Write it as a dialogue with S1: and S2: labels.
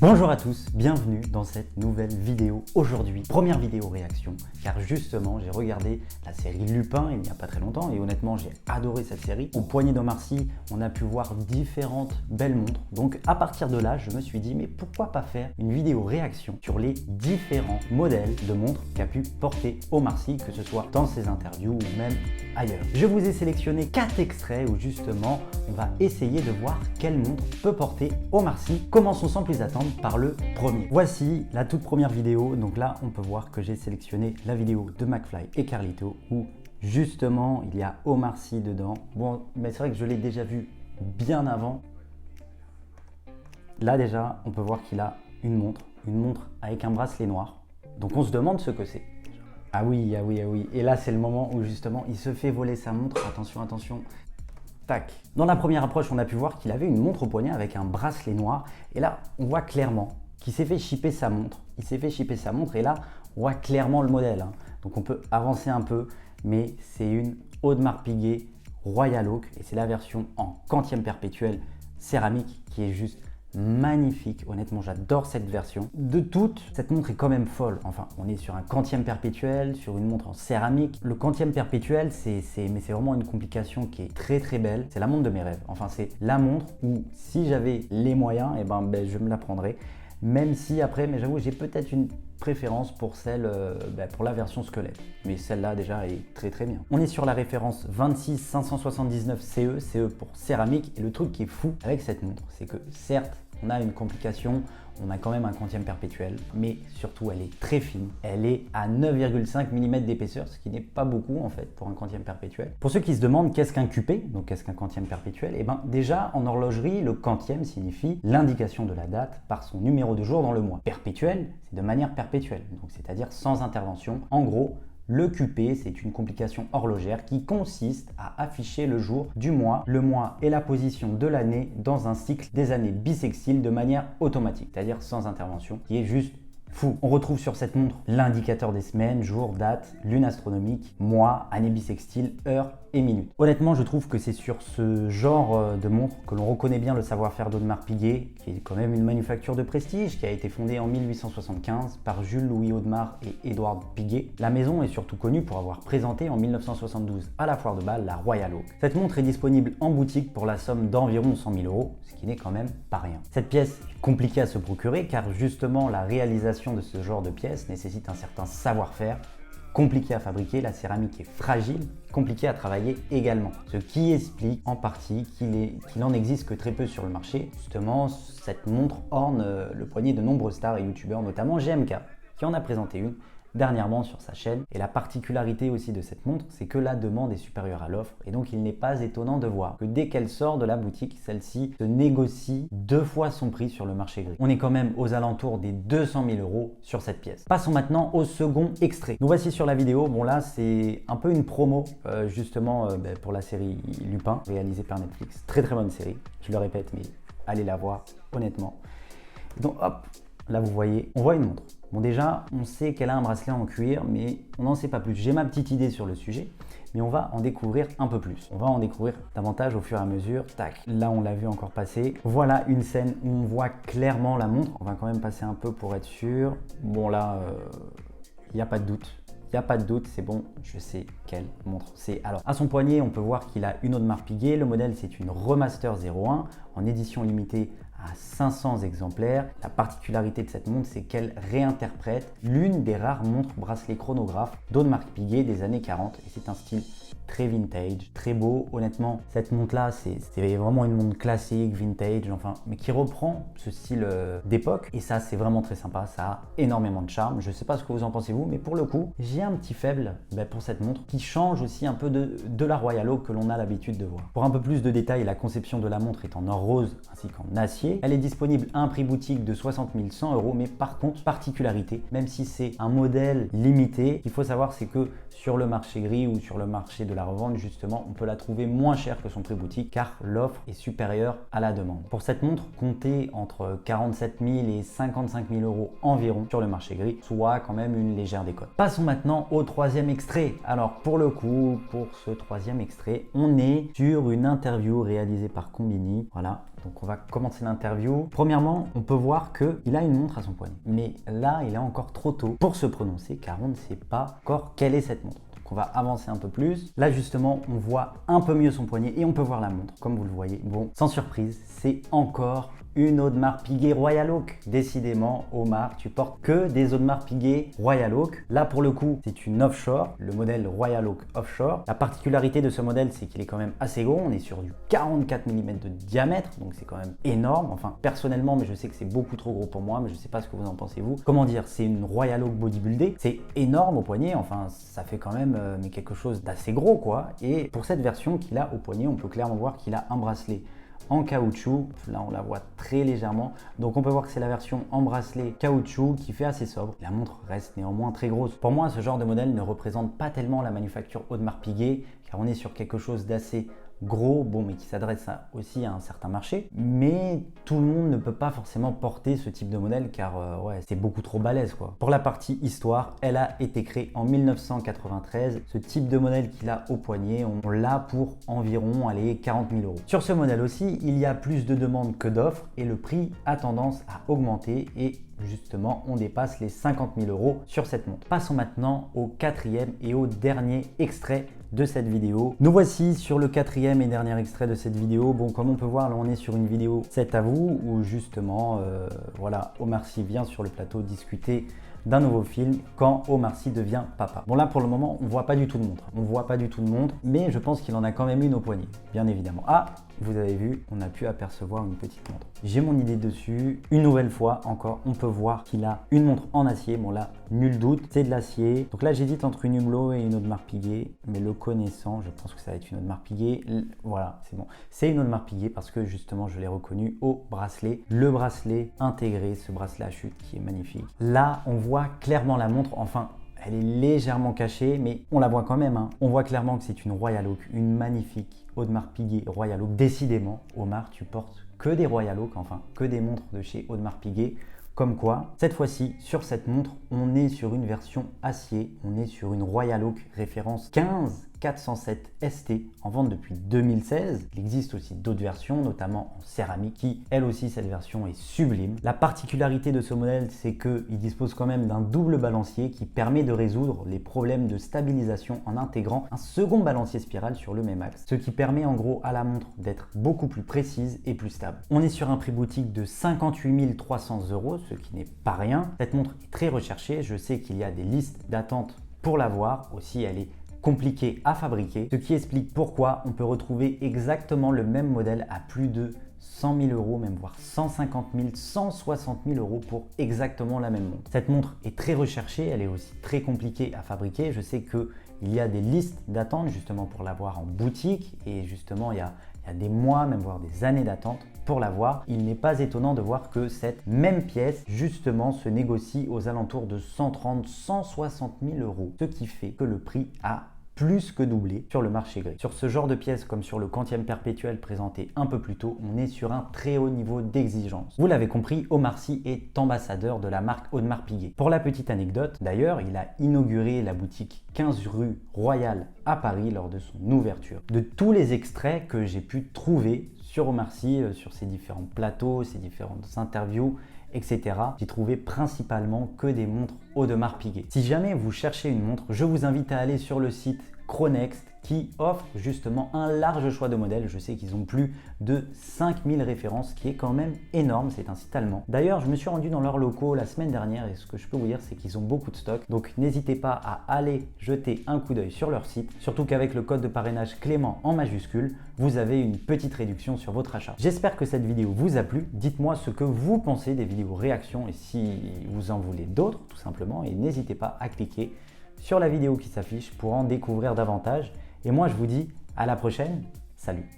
S1: Bonjour à tous, bienvenue dans cette nouvelle vidéo. Aujourd'hui, première vidéo réaction, car justement j'ai regardé la série Lupin il n'y a pas très longtemps et honnêtement j'ai adoré cette série. Au poignet d'Omar Sy, on a pu voir différentes belles montres. Donc à partir de là, je me suis dit mais pourquoi pas faire une vidéo réaction sur les différents modèles de montres qu'a pu porter Omar Sy, que ce soit dans ses interviews ou même ailleurs. Je vous ai sélectionné 4 extraits où justement on va essayer de voir quelle montre peut porter Omar Sy. Commençons sans plus attendre par le premier. Voici la toute première vidéo. Donc là, on peut voir que j'ai sélectionné la vidéo de McFly et Carlito où justement il y a Omar Sy dedans. Bon, mais c'est vrai que je l'ai déjà vu bien avant. Là déjà, on peut voir qu'il a une montre avec un bracelet noir. Donc on se demande ce que c'est. Ah oui, ah oui, ah oui. Et là, c'est le moment où justement il se fait voler sa montre. Attention, attention. Tac. Dans la première approche, on a pu voir qu'il avait une montre au poignet avec un bracelet noir. Et là, on voit clairement qu'il s'est fait shipper sa montre. Il s'est fait shipper sa montre et là, on voit clairement le modèle. Donc on peut avancer un peu, mais c'est une Audemars Piguet Royal Oak et c'est la version en quantième perpétuel céramique qui est juste magnifique. Honnêtement, j'adore cette version. De toutes, cette montre est quand même folle. Enfin, on est sur un quantième perpétuel, sur une montre en céramique. Le quantième perpétuel, c'est vraiment une complication qui est très très belle. C'est la montre de mes rêves. Enfin, c'est la montre où si j'avais les moyens, je me la prendrais. Même si après, mais j'avoue, j'ai peut-être une préférence pour celle, pour la version squelette. Mais celle-là déjà est très très bien. On est sur la référence 26579 CE, CE pour céramique. Et le truc qui est fou avec cette montre, c'est que certes, on a une complication, on a quand même un quantième perpétuel, mais surtout elle est très fine. Elle est à 9,5 mm d'épaisseur, ce qui n'est pas beaucoup en fait pour un quantième perpétuel. Pour ceux qui se demandent qu'est-ce qu'un QP, donc qu'est-ce qu'un quantième perpétuel, et bien déjà en horlogerie, le quantième signifie l'indication de la date par son numéro de jour dans le mois. Perpétuel, c'est de manière perpétuelle, donc c'est-à-dire sans intervention. En gros, le QP, c'est une complication horlogère qui consiste à afficher le jour du mois, le mois et la position de l'année dans un cycle des années bissextiles de manière automatique, c'est-à-dire sans intervention, qui est juste fou. On retrouve sur cette montre l'indicateur des semaines, jours, dates, lune astronomique, mois, année bissextile, heure et minutes. Honnêtement, je trouve que c'est sur ce genre de montre que l'on reconnaît bien le savoir-faire d'Audemars Piguet, qui est quand même une manufacture de prestige, qui a été fondée en 1875 par Jules-Louis Audemars et Édouard Piguet. La maison est surtout connue pour avoir présenté en 1972 à la foire de Bâle la Royal Oak. Cette montre est disponible en boutique pour la somme d'environ 100 000 €, ce qui n'est quand même pas rien. Cette pièce est compliquée à se procurer car justement la réalisation de ce genre de pièce nécessite un certain savoir-faire, compliqué à fabriquer, la céramique est fragile, compliqué à travailler également. Ce qui explique en partie qu'il n'en existe que très peu sur le marché. Justement, cette montre orne le poignet de nombreux stars et youtubeurs, notamment GMK, qui en a présenté une dernièrement sur sa chaîne. Et la particularité aussi de cette montre, c'est que la demande est supérieure à l'offre et donc il n'est pas étonnant de voir que dès qu'elle sort de la boutique, celle-ci se négocie 2 fois son prix sur le marché gris. On est quand même aux alentours des 200 000 € sur cette pièce. Passons maintenant au second extrait. Nous voici sur la vidéo. Bon là, c'est un peu une promo justement pour la série Lupin, réalisée par Netflix. Très très bonne série, je le répète, mais allez la voir honnêtement. Donc hop, là vous voyez, on voit une montre. Bon déjà, on sait qu'elle a un bracelet en cuir, mais on n'en sait pas plus. J'ai ma petite idée sur le sujet, mais on va en découvrir un peu plus. On va en découvrir davantage au fur et à mesure. Tac, là on l'a vu encore passer. Voilà une scène où on voit clairement la montre. On va quand même passer un peu pour être sûr. Bon là, il n'y a pas de doute. Il n'y a pas de doute, c'est bon, je sais quelle montre c'est. Alors, à son poignet, on peut voir qu'il a une Audemars Piguet. Le modèle, c'est une Remaster 01 en édition limitée à 500 exemplaires. La particularité de cette montre, c'est qu'elle réinterprète l'une des rares montres bracelet chronographe d'Audemars Piguet des années 40 et c'est un style très vintage, très beau. Honnêtement, cette montre-là, c'est vraiment une montre classique, vintage, enfin, mais qui reprend ce style d'époque. Et ça, c'est vraiment très sympa. Ça a énormément de charme. Je ne sais pas ce que vous en pensez vous, mais pour le coup, j'ai un petit faible pour cette montre qui change aussi un peu de la Royal Oak que l'on a l'habitude de voir. Pour un peu plus de détails, la conception de la montre est en or rose ainsi qu'en acier. Elle est disponible à un prix boutique de 60 100 €, mais par contre, particularité, même si c'est un modèle limité, il faut savoir c'est que sur le marché gris ou sur le marché de la revente, justement, on peut la trouver moins chère que son prix boutique car l'offre est supérieure à la demande. Pour cette montre, comptez entre 47 000 et 55 000 € environ sur le marché gris, soit quand même une légère décote. Passons maintenant au troisième extrait. Alors pour le coup, pour ce troisième extrait, on est sur une interview réalisée par Combini. Voilà, Donc on va commencer l'interview. Premièrement, on peut voir qu'il a une montre à son poignet. Mais là, il est encore trop tôt pour se prononcer car on ne sait pas encore quelle est cette montre. Donc on va avancer un peu plus. Là justement, on voit un peu mieux son poignet et on peut voir la montre, comme vous le voyez. Bon, sans surprise, c'est encore une Audemars Piguet Royal Oak. Décidément, Omar, tu portes que des Audemars Piguet Royal Oak. Là, pour le coup, c'est une offshore, le modèle Royal Oak Offshore. La particularité de ce modèle, c'est qu'il est quand même assez gros. On est sur du 44 mm de diamètre, donc c'est quand même énorme. Enfin, personnellement, mais je sais que c'est beaucoup trop gros pour moi, mais je sais pas ce que vous en pensez vous. Comment dire, c'est une Royal Oak bodybuildée. C'est énorme au poignet, enfin, ça fait quand même mais quelque chose d'assez gros, quoi. Et pour cette version qu'il a au poignet, on peut clairement voir qu'il a un bracelet en caoutchouc. Là on la voit très légèrement, donc on peut voir que c'est la version en bracelet caoutchouc qui fait assez sobre. La montre reste néanmoins très grosse. Pour moi, ce genre de modèle ne représente pas tellement la manufacture Audemars Piguet car on est sur quelque chose d'assez gros, bon, mais qui s'adresse aussi à un certain marché. Mais tout le monde ne peut pas forcément porter ce type de modèle car ouais, c'est beaucoup trop balèze, quoi. Pour la partie histoire, elle a été créée en 1993. Ce type de modèle qu'il a au poignet, on l'a pour environ 40 000 euros. Sur ce modèle aussi, il y a plus de demandes que d'offres et le prix a tendance à augmenter et justement, on dépasse les 50 000 euros sur cette montre. Passons maintenant au quatrième et au dernier extrait de cette vidéo. Nous voici sur le quatrième et dernier extrait de cette vidéo. Bon, comme on peut voir, là on est sur une vidéo C'est à vous où justement, voilà, Omar Sy vient sur le plateau discuter d'un nouveau film quand Omar Sy devient papa. Bon, là pour le moment, on voit pas du tout de montre. On voit pas du tout de montre, mais je pense qu'il en a quand même une au poignet, bien évidemment. Ah, vous avez vu, on a pu apercevoir une petite montre. J'ai mon idée dessus. Une nouvelle fois encore, on peut voir qu'il a une montre en acier. Bon là, nul doute, c'est de l'acier. Donc là, j'hésite entre une Hublot et une Audemars Piguet, mais le connaissant, je pense que ça va être une Audemars Piguet. Voilà, c'est bon. C'est une Audemars Piguet parce que justement, je l'ai reconnu au bracelet. Le bracelet intégré, ce bracelet à chute qui est magnifique. Là, on voit clairement la montre, enfin, elle est légèrement cachée, mais on la voit quand même, hein. On voit clairement que c'est une Royal Oak, une magnifique Audemars Piguet Royal Oak. Décidément, Omar, tu portes que des Royal Oak, enfin que des montres de chez Audemars Piguet. Comme quoi, cette fois-ci, sur cette montre, on est sur une version acier, on est sur une Royal Oak référence 15407 ST en vente depuis 2016. Il existe aussi d'autres versions, notamment en céramique, qui, elle aussi, cette version est sublime. La particularité de ce modèle, c'est qu'il dispose quand même d'un double balancier qui permet de résoudre les problèmes de stabilisation en intégrant un second balancier spirale sur le même axe, ce qui permet en gros à la montre d'être beaucoup plus précise et plus stable. On est sur un prix boutique de 58 300 euros, ce qui n'est pas rien. Cette montre est très recherchée, je sais qu'il y a des listes d'attente pour l'avoir, aussi elle est compliquée à fabriquer, ce qui explique pourquoi on peut retrouver exactement le même modèle à plus de 100 000 euros, même voire 150 000, 160 000 euros pour exactement la même montre. Cette montre est très recherchée, elle est aussi très compliquée à fabriquer. Je sais qu'il y a des listes d'attente justement pour l'avoir en boutique et justement il y a des mois, même voire des années d'attente pour l'avoir. Il n'est pas étonnant de voir que cette même pièce justement se négocie aux alentours de 130 160 000 euros, ce qui fait que le prix a plus que doublé sur le marché gris. Sur ce genre de pièces comme sur le quantième perpétuel présenté un peu plus tôt, on est sur un très haut niveau d'exigence. Vous l'avez compris, Omar Sy est ambassadeur de la marque Audemars Piguet. Pour la petite anecdote, d'ailleurs, il a inauguré la boutique 15 rue Royale à Paris lors de son ouverture. De tous les extraits que j'ai pu trouver sur Omar Sy, sur ses différents plateaux, ses différentes interviews, etc. J'ai trouvé principalement que des montres Audemars Piguet. Si jamais vous cherchez une montre, je vous invite à aller sur le site Chronext qui offre justement un large choix de modèles. Je sais qu'ils ont plus de 5000 références, ce qui est quand même énorme, c'est un site allemand. D'ailleurs, je me suis rendu dans leurs locaux la semaine dernière et ce que je peux vous dire, c'est qu'ils ont beaucoup de stock. Donc n'hésitez pas à aller jeter un coup d'œil sur leur site, surtout qu'avec le code de parrainage Clément en majuscule, vous avez une petite réduction sur votre achat. J'espère que cette vidéo vous a plu. Dites-moi ce que vous pensez des vidéos réactions et si vous en voulez d'autres, tout simplement. Et n'hésitez pas à cliquer sur la vidéo qui s'affiche pour en découvrir davantage. Et moi, je vous dis à la prochaine. Salut!